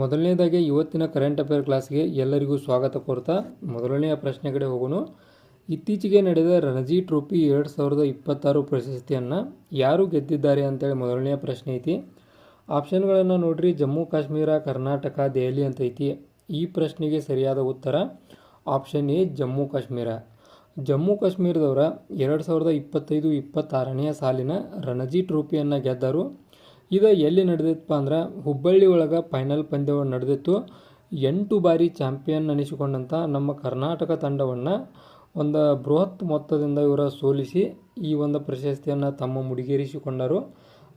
ಮೊದಲನೇದಾಗಿ ಇವತ್ತಿನ current affair ಕ್ಲಾಸ್ಗೆ ಎಲ್ಲರಿಗೂ ಸ್ವಾಗತ ಕೋರ್ತಾ ಮೊದಲನೆಯ ಪ್ರಶ್ನೆ ಕಡೆ ಹೋಗೋಣ. ಇತ್ತೀಚೆಗೆ ನಡೆದ ರಣಜಿ ಟ್ರೋಫಿ 2026 ಪ್ರಶಸ್ತಿಯನ್ನು ಯಾರು ಗೆದ್ದಿದ್ದಾರೆ ಅಂತೇಳಿ ಮೊದಲನೆಯ ಪ್ರಶ್ನೆ ಐತಿ. ಆಪ್ಷನ್ಗಳನ್ನು ನೋಡ್ರಿ. ಜಮ್ಮು ಕಾಶ್ಮೀರ, ಕರ್ನಾಟಕ, ದೆಹಲಿ ಅಂತ ಐತಿ. ಈ ಪ್ರಶ್ನೆಗೆ ಸರಿಯಾದ ಉತ್ತರ ಆಪ್ಷನ್ ಎ, ಜಮ್ಮು ಕಾಶ್ಮೀರ. ಜಮ್ಮು ಕಾಶ್ಮೀರದವರ 2025-26ನೇ ಸಾಲಿನ ರಣಜಿ ಟ್ರೋಫಿಯನ್ನು ಗೆದ್ದರು. ಇದು ಎಲ್ಲಿ ನಡೆದಿತ್ತಪ್ಪ ಅಂದ್ರೆ ಹುಬ್ಬಳ್ಳಿ ಒಳಗೆ ಫೈನಲ್ ಪಂದ್ಯ ನಡೆದಿತ್ತು. 8 ಬಾರಿ ಚಾಂಪಿಯನ್ ಅನಿಸಿಕೊಂಡಂಥ ನಮ್ಮ ಕರ್ನಾಟಕ ತಂಡವನ್ನು ಒಂದು ಬೃಹತ್ ಮೊತ್ತದಿಂದ ಇವರ ಸೋಲಿಸಿ ಈ ಒಂದು ಪ್ರಶಸ್ತಿಯನ್ನು ತಮ್ಮ ಮುಡಿಗೇರಿಸಿಕೊಂಡರು.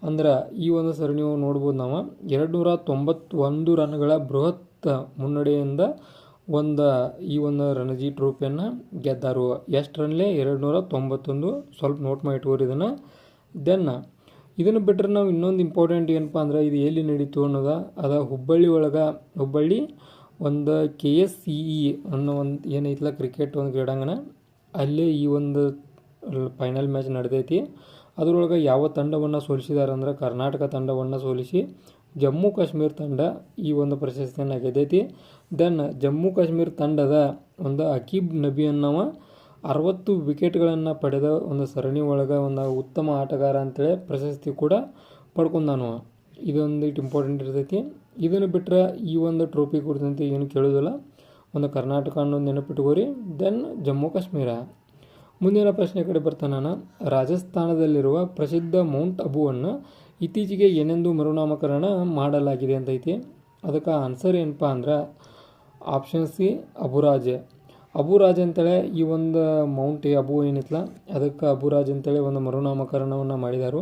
ಅಂದ್ರೆ ಈ ಒಂದು ಸರಣಿ ನೋಡ್ಬೋದು ನಾವು 291 ರನ್ಗಳ ಬೃಹತ್ ಮುನ್ನಡೆಯಿಂದ ಈ ಒಂದು ರಣಜಿ ಟ್ರೋಫಿಯನ್ನು ಗೆದ್ದರು. ಎಷ್ಟು ರನ್ಲೆ? 291. ಸ್ವಲ್ಪ ನೋಟ್ ಮಾಡಿ ಇಟ್ಕೋರಿ ಇದನ್ನು. ಇದನ್ನು ಬಿಟ್ಟರೆ ನಾವು ಇನ್ನೊಂದು ಇಂಪಾರ್ಟೆಂಟ್ ಏನಪ್ಪ ಅಂದ್ರೆ ಇದು ಎಲ್ಲಿ ನಡೀತು ಅನ್ನೋದು ಅದು ಹುಬ್ಬಳ್ಳಿ ಒಂದು KSCE ಅನ್ನೋ ಒಂದು ಏನೈತಲ್ಲ ಕ್ರಿಕೆಟ್ ಒಂದು ಕ್ರೀಡಾಂಗಣ, ಅಲ್ಲೇ ಈ ಒಂದು ಫೈನಲ್ ಮ್ಯಾಚ್ ನಡೆದೈತಿ. ಅದರೊಳಗೆ ಯಾವ ತಂಡವನ್ನು ಸೋಲಿಸಿದಾರೆ ಅಂದ್ರೆ ಕರ್ನಾಟಕ ತಂಡವನ್ನು ಸೋಲಿಸಿ ಜಮ್ಮು ಕಾಶ್ಮೀರ ತಂಡ ಈ ಒಂದು ಪ್ರಶಸ್ತಿಯನ್ನು ಗೆದ್ದೈತಿ. ಜಮ್ಮು ಕಾಶ್ಮೀರ ತಂಡದ ಒಂದು ಅಕೀಬ್ ನಬಿ ಅನ್ನೋ 60 ವಿಕೆಟ್ಗಳನ್ನು ಪಡೆದ ಒಂದು ಸರಣಿ ಒಳಗೆ ಒಂದು ಉತ್ತಮ ಆಟಗಾರ ಅಂತೇಳಿ ಪ್ರಶಸ್ತಿ ಕೂಡ ಪಡ್ಕೊಂಡಾನು. ಇದೊಂದು ಇಂಪಾರ್ಟೆಂಟ್ ಇರ್ತೈತಿ. ಇದನ್ನು ಬಿಟ್ಟರೆ ಈ ಒಂದು ಟ್ರೋಫಿ ಕುರಿತಂತೆ ಏನು ಕೇಳೋದಿಲ್ಲ. ಒಂದು ಕರ್ನಾಟಕ ಅನ್ನೋದು ನೆನಪಿಟ್ಕೋರಿ. ಜಮ್ಮು ಕಾಶ್ಮೀರ. ಮುಂದಿನ ಪ್ರಶ್ನೆ ಕಡೆ ಬರ್ತಾನೆ ನಾನು. ರಾಜಸ್ಥಾನದಲ್ಲಿರುವ ಪ್ರಸಿದ್ಧ ಮೌಂಟ್ ಅಬುವನ್ನು ಇತ್ತೀಚೆಗೆ ಏನೆಂದು ಮರುನಾಮಕರಣ ಮಾಡಲಾಗಿದೆ ಅಂತೈತಿ. ಅದಕ್ಕೆ ಆನ್ಸರ್ ಏನಪ್ಪ ಅಂದ್ರೆ ಆಪ್ಷನ್ ಸಿ, ಅಬುರಾಜ್ ಅಂತೇಳಿ ಈ ಒಂದು ಮೌಂಟ್ ಅಬು ಏನಿತ್ತಲ್ಲ ಅದಕ್ಕೆ ಅಬುರಾಜ್ ಅಂತೇಳಿ ಒಂದು ಮರುನಾಮಕರಣವನ್ನು ಮಾಡಿದರು.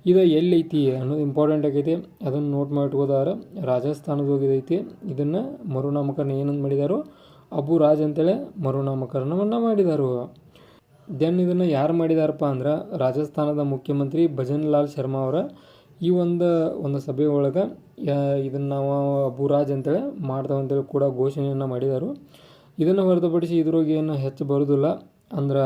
ಇದು ಎಲ್ಲೈತಿ ಅನ್ನೋದು ಇಂಪಾರ್ಟೆಂಟ್ ಆಗೈತಿ. ಅದನ್ನು ನೋಟ್ ಮಾಡಿಟ್ಕೋದಾರೆ. ರಾಜಸ್ಥಾನದೋಗಿದೈತಿ. ಇದನ್ನು ಮರುನಾಮಕರಣ ಏನಂತ ಮಾಡಿದರು? ಅಬುರಾಜ್ ಅಂತೇಳಿ ಮರುನಾಮಕರಣವನ್ನು ಮಾಡಿದರು. ಇದನ್ನು ಯಾರು ಮಾಡಿದಾರಪ್ಪ ಅಂದ್ರೆ ರಾಜಸ್ಥಾನದ ಮುಖ್ಯಮಂತ್ರಿ ಭಜನ್ ಲಾಲ್ ಶರ್ಮಾ ಅವರ ಈ ಒಂದು ಸಭೆ ಒಳಗೆ ಇದನ್ನು ನಾವು ಅಬುರಾಜ್ ಅಂತೇಳಿ ಮಾಡ್ತಾವೆ ಅಂತೇಳಿ ಕೂಡ ಘೋಷಣೆಯನ್ನು ಮಾಡಿದರು. ಇದನ್ನು ಹೊರತುಪಡಿಸಿ ಇದ್ರಾಗ ಏನು ಹೆಚ್ಚು ಬರೋದಿಲ್ಲ. ಅಂದ್ರೆ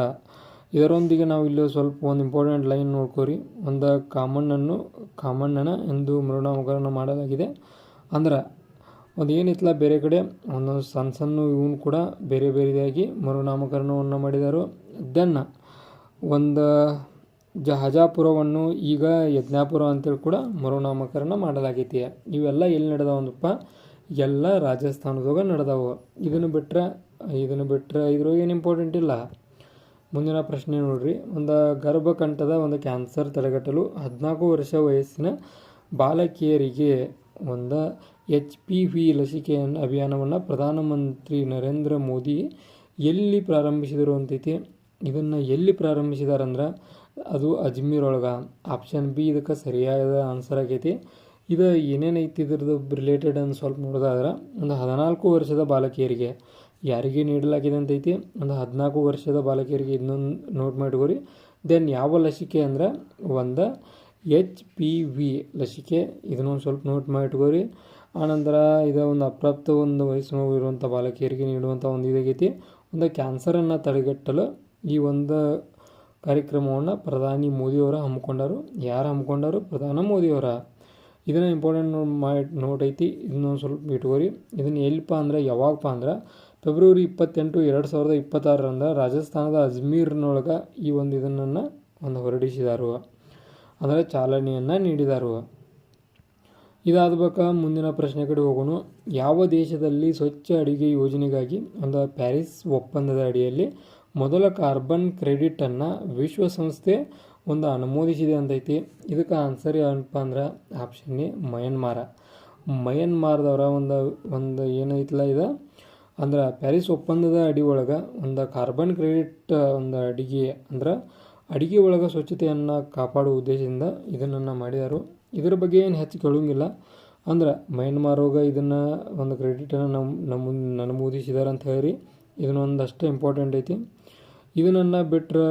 ಇದರೊಂದಿಗೆ ನಾವು ಇಲ್ಲಿ ಸ್ವಲ್ಪ ಒಂದು ಇಂಪಾರ್ಟೆಂಟ್ ಲೈನ್ ನೋಡ್ಕೋರಿ. ಒಂದು ಕಾಮಣ್ಣನ ಎಂದು ಮರುನಾಮಕರಣ ಮಾಡಲಾಗಿದೆ. ಅಂದ್ರೆ ಒಂದು ಏನಿತ್ತಲ್ಲ ಬೇರೆ ಕಡೆ ಒಂದೊಂದು ಸಣ್ಣ ಇವನು ಕೂಡ ಬೇರೆ ಬೇರೆದಾಗಿ ಮರುನಾಮಕರಣವನ್ನು ಮಾಡಿದರು. ಒಂದು ಹಜಾಪುರವನ್ನು ಈಗ ಯಜ್ಞಾಪುರ ಅಂತೇಳಿ ಕೂಡ ಮರುನಾಮಕರಣ ಮಾಡಲಾಗೈತಿ. ಇವೆಲ್ಲ ಎಲ್ಲಿ ನಡೆದವಪ್ಪ? ಎಲ್ಲ ರಾಜಸ್ಥಾನದಾಗ ನಡೆದವು. ಇದನ್ನು ಬಿಟ್ಟರೆ ಇದ್ರಾಗ ಏನು ಇಂಪಾರ್ಟೆಂಟ್ ಇಲ್ಲ. ಮುಂದಿನ ಪ್ರಶ್ನೆ ನೋಡ್ರಿ. ಒಂದು ಗರ್ಭಕಂಠದ ಒಂದು ಕ್ಯಾನ್ಸರ್ ತಡೆಗಟ್ಟಲು 14 ವರ್ಷ ವಯಸ್ಸಿನ ಬಾಲಕಿಯರಿಗೆ ಒಂದು HPV ಲಸಿಕೆ ಅಭಿಯಾನವನ್ನು ಪ್ರಧಾನಮಂತ್ರಿ ನರೇಂದ್ರ ಮೋದಿ ಎಲ್ಲಿ ಪ್ರಾರಂಭಿಸಿದರು ಅಂತೈತಿ. ಇದನ್ನು ಎಲ್ಲಿ ಪ್ರಾರಂಭಿಸಿದಾರಂದ್ರೆ ಅದು ಅಜ್ಮೀರ್ ಒಳಗೆ. ಆಪ್ಷನ್ ಬಿ ಇದಕ್ಕೆ ಸರಿಯಾದ ಆನ್ಸರ್ ಆಗೈತಿ. ಇದು ಏನೇನೈತಿ ಇದ್ರದ್ದು ರಿಲೇಟೆಡ್ ಅಂತ ಸ್ವಲ್ಪ ನೋಡೋದಾದ್ರೆ ಒಂದು 14 ವರ್ಷದ ಬಾಲಕಿಯರಿಗೆ ಯಾರಿಗೆ ನೀಡಲಾಗಿದೆ ಅಂತೈತಿ. ಒಂದು 14 ವರ್ಷದ ಬಾಲಕಿಯರಿಗೆ ಇನ್ನೊಂದು ನೋಟ್ ಮಾಡಿಕೋರಿ. ಯಾವ ಲಸಿಕೆ ಅಂದ್ರೆ ಒಂದು HPV ಲಸಿಕೆ. ಇದನ್ನೊಂದು ಸ್ವಲ್ಪ ನೋಟ್ ಮಾಡಿಟ್ಕೋರಿ. ಆನಂತರ ಇದು ಒಂದು ಅಪ್ರಾಪ್ತ ಒಂದು ವಯಸ್ಸಿನ ಇರುವಂಥ ಬಾಲಕಿಯರಿಗೆ ನೀಡುವಂಥ ಒಂದು ಇದಾಗೈತಿ. ಒಂದು ಕ್ಯಾನ್ಸರನ್ನು ತಡೆಗಟ್ಟಲು ಈ ಒಂದು ಕಾರ್ಯಕ್ರಮವನ್ನು ಪ್ರಧಾನಿ ಮೋದಿಯವರ ಹಮ್ಮಿಕೊಂಡರು. ಯಾರು ಹಮ್ಮಿಕೊಂಡರು? ಪ್ರಧಾನಿ ಮೋದಿಯವರ. ಇದನ್ನು ಇಂಪಾರ್ಟೆಂಟ್ ನೋಟ್ ಐತಿ. ಇದನ್ನೊಂದು ಸ್ವಲ್ಪ ಇಟ್ಕೋರಿ. ಇದನ್ನು ಎಲ್ಲಿಪ್ಪ ಅಂದ್ರೆ ಯಾವಾಗಪ್ಪ ಅಂದ್ರೆ ಫೆಬ್ರವರಿ 28, 2026 ರಾಜಸ್ಥಾನದ ಅಜ್ಮೀರ್ನೊಳಗೆ ಈ ಇದನ್ನು ಹೊರಡಿಸಿದರು. ಅಂದರೆ ಚಾಲನೆಯನ್ನು ನೀಡಿದರು. ಇದಾದ ಬಳಿಕ ಮುಂದಿನ ಪ್ರಶ್ನೆ ಕಡೆ ಹೋಗೋಣ. ಯಾವ ದೇಶದಲ್ಲಿ ಸ್ವಚ್ಛ ಅಡಿಗೆ ಯೋಜನೆಗಾಗಿ ಒಂದು ಪ್ಯಾರಿಸ್ ಒಪ್ಪಂದದ ಅಡಿಯಲ್ಲಿ ಮೊದಲ ಕಾರ್ಬನ್ ಕ್ರೆಡಿಟನ್ನು ವಿಶ್ವಸಂಸ್ಥೆ ಅನುಮೋದಿಸಿದೆ ಅಂತೈತಿ. ಇದಕ್ಕೆ ಆನ್ಸರ್ ಏನಪ್ಪ ಅಂದ್ರೆ ಆಪ್ಷನ್ ಎ, ಮಯನ್ಮಾರದವರ ಒಂದು ಏನೈತಲ್ಲ ಇದು ಅಂದ್ರೆ ಪ್ಯಾರಿಸ್ ಒಪ್ಪಂದದ ಅಡಿ ಒಳಗೆ ಒಂದು ಕಾರ್ಬನ್ ಕ್ರೆಡಿಟ್ ಒಂದು ಅಡಿಗೆ ಒಳಗೆ ಸ್ವಚ್ಛತೆಯನ್ನು ಕಾಪಾಡುವ ಉದ್ದೇಶದಿಂದ ಇದನ್ನು ಮಾಡಿದರು. ಇದರ ಬಗ್ಗೆ ಏನು ಹೆಚ್ಚು ಕೇಳೋಂಗಿಲ್ಲ. ಅಂದ್ರೆ ಮಯನ್ಮಾರೋಗ ಇದನ್ನು ಒಂದು ಕ್ರೆಡಿಟನ್ನು ಅನುಮೋದಿಸಿದಾರೆ ಅಂತ ಹೇಳಿ ಇದನ್ನೊಂದಷ್ಟು ಇಂಪಾರ್ಟೆಂಟ್ ಐತಿ. ಇದನ್ನು ಬಿಟ್ಟರೆ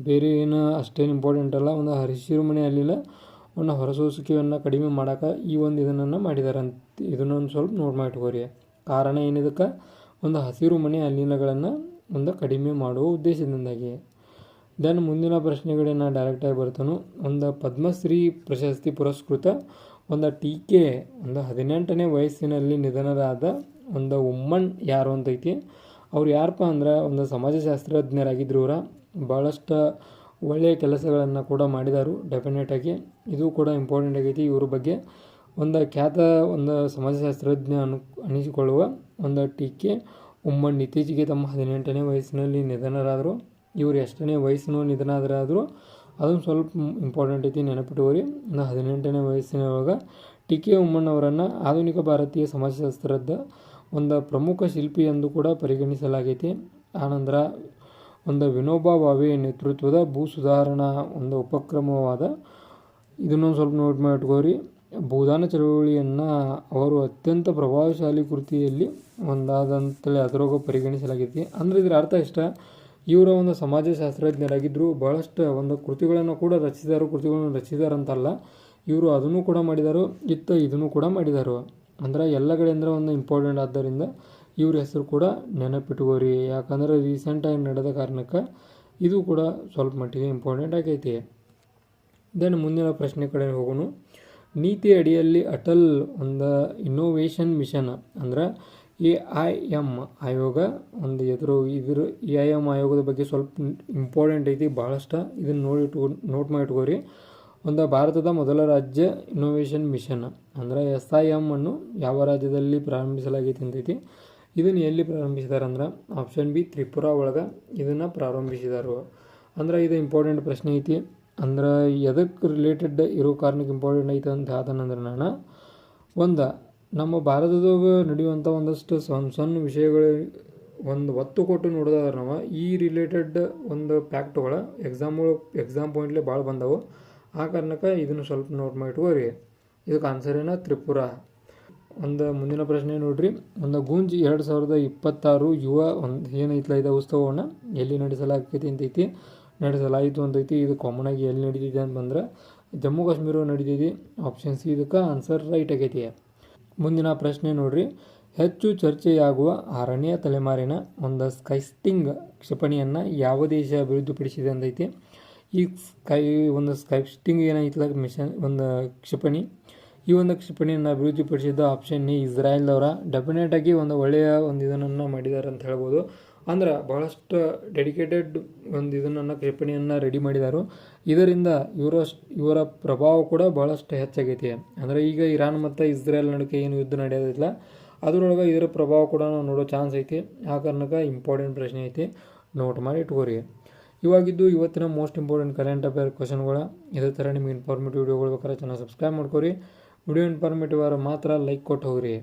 ಬೇರೆ ಏನು ಅಷ್ಟೇನು ಇಂಪಾರ್ಟೆಂಟ್ ಅಲ್ಲ. ಒಂದು ಹಸಿರುಮನೆ ಅಲ್ಲಿಲ್ಲ ಒಂದು ಹೊರಸೂಸುವಿಕೆಯನ್ನು ಕಡಿಮೆ ಮಾಡೋಕೆ ಈ ಇದನ್ನು ಮಾಡಿದ್ದಾರೆ ಅಂತ ಇದನ್ನೊಂದು ಸ್ವಲ್ಪ ನೋಟ್ ಮಾಡಿಟ್ಕೋರಿ. ಕಾರಣ ಏನಿದಕ್ಕೆ? ಒಂದು ಹಸಿರುಮನೆ ಅನಿಲಗಳನ್ನು ಕಡಿಮೆ ಮಾಡುವ ಉದ್ದೇಶದಿಂದಾಗಿ. ಮುಂದಿನ ಪ್ರಶ್ನೆಗಳನ್ನ ಡೈರೆಕ್ಟಾಗಿ ಬರ್ತಾನು. ಒಂದು ಪದ್ಮಶ್ರೀ ಪ್ರಶಸ್ತಿ ಪುರಸ್ಕೃತ ಒಂದು ಟೀಕೆ ಒಂದು 18ನೇ ವಯಸ್ಸಿನಲ್ಲಿ ನಿಧನರಾದ ಒಂದು ವುಮ್ಮನ್ ಯಾರು ಅಂತೈತಿ. ಅವ್ರು ಯಾರಪ್ಪ ಅಂದ್ರೆ ಒಂದು ಸಮಾಜಶಾಸ್ತ್ರಜ್ಞರಾಗಿದ್ದರು. ಇವರ ಭಾಳಷ್ಟು ಒಳ್ಳೆಯ ಕೆಲಸಗಳನ್ನು ಕೂಡ ಮಾಡಿದರು. ಡೆಫಿನೆಟಾಗಿ ಇದು ಕೂಡ ಇಂಪಾರ್ಟೆಂಟ್ ಆಗೈತಿ. ಇವ್ರ ಬಗ್ಗೆ ಒಂದು ಖ್ಯಾತ ಒಂದು ಸಮಾಜಶಾಸ್ತ್ರಜ್ಞ ಅನಿಸಿಕೊಳ್ಳುವ ಒಂದು ಟೀಕೆ ವುಮ್ಮನ್ ಇತ್ತೀಚೆಗೆ ತಮ್ಮ 18ನೇ ವಯಸ್ಸಿನಲ್ಲಿ ನಿಧನರಾದರು. ಇವರು ಎಷ್ಟನೇ ವಯಸ್ಸಿನ ನಿಧನ ಆದರೂ ಅದೊಂದು ಸ್ವಲ್ಪ ಇಂಪಾರ್ಟೆಂಟ್ ಐತಿ, ನೆನಪಿಟ್ಟುಕೋರಿ. 18ನೇ ವಯಸ್ಸಿನೊಳಗೆ ಟೀಕೆ ವುಮ್ಮನ್ ಅವರನ್ನು ಆಧುನಿಕ ಭಾರತೀಯ ಸಮಾಜಶಾಸ್ತ್ರದ ಒಂದು ಪ್ರಮುಖ ಶಿಲ್ಪಿ ಎಂದು ಕೂಡ ಪರಿಗಣಿಸಲಾಗೈತಿ. ಆನಂತರ ಒಂದು ವಿನೋಬಾ ಭಾವೆ ನೇತೃತ್ವದ ಭೂ ಸುಧಾರಣಾ ಒಂದು ಉಪಕ್ರಮವಾದ ಇದನ್ನೊಂದು ಸ್ವಲ್ಪ ನೋಟ್ ಮಾಡಿಟ್ಕೋರಿ. ಭೂದಾನ ಚಳವಳಿಯನ್ನು ಅವರು ಅತ್ಯಂತ ಪ್ರಭಾವಶಾಲಿ ಕೃತಿಯಲ್ಲಿ ಒಂದಾದಂತೇಳಿ ಅದರಾಗ ಪರಿಗಣಿಸಲಾಗೈತಿ. ಅಂದರೆ ಇದರ ಅರ್ಥ ಇಷ್ಟ, ಇವರ ಒಂದು ಸಮಾಜಶಾಸ್ತ್ರಜ್ಞರಾಗಿದ್ದರು. ಭಾಳಷ್ಟು ಒಂದು ಕೃತಿಗಳನ್ನು ಕೂಡ ಕೃತಿಗಳನ್ನು ರಚಿಸಿದಾರಂತಲ್ಲ, ಇವರು ಅದನ್ನು ಕೂಡ ಮಾಡಿದರು, ಇದನ್ನು ಕೂಡ ಮಾಡಿದರು. ಅಂದ್ರೆ ಎಲ್ಲ ಕಡೆಯಿಂದ ಒಂದು ಇಂಪಾರ್ಟೆಂಟ್ ಆದ್ದರಿಂದ ಇವ್ರ ಹೆಸರು ಕೂಡ ನೆನಪಿಟ್ಕೋರಿ. ಯಾಕಂದರೆ ರೀಸೆಂಟಾಗಿ ನಡೆದ ಕಾರಣಕ್ಕೆ ಇದು ಕೂಡ ಸ್ವಲ್ಪ ಮಟ್ಟಿಗೆ ಇಂಪಾರ್ಟೆಂಟ್ ಆಗೈತಿ. ದೆನ್ ಮುಂದಿನ ಪ್ರಶ್ನೆ ಕಡೆ ಹೋಗೋಣ. ನೀತಿ ಅಡಿಯಲ್ಲಿ ಅಟಲ್ ಒಂದು ಇನ್ನೋವೇಷನ್ ಮಿಷನ್ ಅಂದ್ರೆ AIM ಆಯೋಗ ಒಂದು ಇದ್ರ AIM ಆಯೋಗದ ಬಗ್ಗೆ ಸ್ವಲ್ಪ ಇಂಪಾರ್ಟೆಂಟ್ ಐತಿ ಭಾಳಷ್ಟು. ಇದನ್ನು ನೋಟ್ ಮಾಡಿಟ್ಕೋರಿ. ಒಂದು ಭಾರತದ ಮೊದಲ ರಾಜ್ಯ ಇನ್ನೋವೇಷನ್ ಮಿಷನ್ ಅಂದರೆ SIM ಅನ್ನು ಯಾವ ರಾಜ್ಯದಲ್ಲಿ ಪ್ರಾರಂಭಿಸಲಾಗೈತಿ ಅಂತೈತಿ. ಇದನ್ನು ಎಲ್ಲಿ ಪ್ರಾರಂಭಿಸಿದಾರೆ ಅಂದ್ರೆ ಆಪ್ಷನ್ ಬಿ ತ್ರಿಪುರಾ ಒಳಗೆ ಇದನ್ನು ಪ್ರಾರಂಭಿಸಿದರು. ಅಂದ್ರೆ ಇದು ಇಂಪಾರ್ಟೆಂಟ್ ಪ್ರಶ್ನೆ ಐತಿ. ಅಂದ್ರೆ ಎದಕ್ಕೆ ರಿಲೇಟೆಡ್ ಇರೋ ಕಾರಣಕ್ಕೆ ಇಂಪಾರ್ಟೆಂಟ್ ಐತೆ ಅಂತ ಹೇಳ್ತಾನಂದ್ರೆ ನಾನು ಒಂದು ನಮ್ಮ ಭಾರತದಾಗ ನಡೆಯುವಂಥ ಒಂದಷ್ಟು ಸಣ್ಣ ವಿಷಯಗಳು ಒಂದು ಒತ್ತು ಕೊಟ್ಟು ನೋಡಿದ್ರೆ ನಾವು ಈ ರಿಲೇಟೆಡ್ ಒಂದು ಫ್ಯಾಕ್ಟ್ಗಳು ಎಕ್ಸಾಮ್ ಪಾಯಿಂಟ್ಲಿ ಭಾಳ ಬಂದವು. ಆ ಕಾರಣಕ್ಕೆ ಇದನ್ನು ಸ್ವಲ್ಪ ನೋಟ್ ಮಾಡಿಟ್ಕೋರಿ. ಇದಕ್ಕೆ ಆನ್ಸರ್ ಏನೋ ತ್ರಿಪುರಾ. ಒಂದು ಮುಂದಿನ ಪ್ರಶ್ನೆ ನೋಡ್ರಿ. ಒಂದು ಗುಂಜ್ 2026 ಯುವ ಒಂದು ಏನೈತಲ್ಲ ಇದು ಉತ್ಸವವನ್ನು ಎಲ್ಲಿ ನಡೆಸಲಾಯಿತು ಅಂತೈತಿ. ಇದು ಕಾಮನ್ ಆಗಿ ಎಲ್ಲಿ ನಡೀತಿದೆ ಅಂತ ಬಂದ್ರೆ ಜಮ್ಮು ಕಾಶ್ಮೀರ ನಡೀತಿದೆ. ಆಪ್ಷನ್ ಸಿ ಇದಕ್ಕೆ ಆನ್ಸರ್ ರೈಟ್ ಆಗೈತಿ. ಮುಂದಿನ ಪ್ರಶ್ನೆ ನೋಡ್ರಿ. ಹೆಚ್ಚು ಚರ್ಚೆಯಾಗುವ 6ನೇ ತಲೆಮಾರಿನ ಒಂದು ಸ್ಕೈಸ್ಟಿಂಗ್ ಕ್ಷಿಪಣಿಯನ್ನು ಯಾವ ದೇಶ ಅಭಿವೃದ್ಧಿಪಡಿಸಿದೆ ಅಂತೈತಿ. ಈ ಸ್ಕೈಸ್ಟಿಂಗ್ ಏನೈತಲ್ಲ ಮಿಷನ್ ಒಂದು ಕ್ಷಿಪಣಿ, ಈ ಒಂದು ಕ್ಷಿಪಣಿಯನ್ನು ಅಭಿವೃದ್ಧಿಪಡಿಸಿದ ಆಪ್ಷನ್ ಎ ಇಸ್ರಾಯೇಲ್ದವರ. ಡೆಫಿನೆಟಾಗಿ ಒಂದು ಒಳ್ಳೆಯ ಒಂದು ಇದನ್ನು ಮಾಡಿದ್ದಾರೆ ಅಂತ ಹೇಳ್ಬೋದು. ಅಂದ್ರೆ ಭಾಳಷ್ಟು ಡೆಡಿಕೇಟೆಡ್ ಒಂದು ಇದನ್ನು ಕ್ಷಿಪಣಿಯನ್ನು ರೆಡಿ ಮಾಡಿದ್ದಾರೆ. ಇದರಿಂದ ಇವರ ಪ್ರಭಾವ ಕೂಡ ಭಾಳಷ್ಟು ಹೆಚ್ಚಾಗೈತಿ. ಅಂದರೆ ಈಗ ಇರಾನ್ ಮತ್ತು ಇಸ್ರೇಲ್ ನಡುವೆ ಏನು ಯುದ್ಧ ನಡೆಯೋದಿಲ್ಲ, ಅದರೊಳಗೆ ಇದರ ಪ್ರಭಾವ ಕೂಡ ನಾವು ನೋಡೋ ಚಾನ್ಸ್ ಐತಿ. ಆ ಕಾರಣಕ್ಕೆ ಇಂಪಾರ್ಟೆಂಟ್ ಪ್ರಶ್ನೆ ಐತಿ, ನೋಟ್ ಮಾಡಿ ಇಟ್ಕೋರಿ. ಇವಾಗಿದ್ದು ಇವತ್ತಿನ ಮೋಸ್ಟ್ ಇಂಪಾರ್ಟೆಂಟ್ ಕರೆಂಟ್ ಅಫೇರ್ ಕ್ವಶನ್ಗಳು. ಇದೇ ಥರ ನಿಮ್ಗೆ ಇನ್ಫಾರ್ಮೇಟಿವ್ ವಿಡಿಯೋಗಳು ಬೇಕಾದ್ರೆ ಚೆನ್ನಾಗಿ ಸಬ್ಸ್ಕ್ರೈಬ್ ಮಾಡ್ಕೋರಿ. ವಿಡಿಯೋ ಇನ್ಫಾರ್ಮೇಟಿವ್ ಆದ್ರೆ ಮಾತ್ರ ಲೈಕ್ ಕೊಟ್ಟು ಹೋಗ್ರಿ.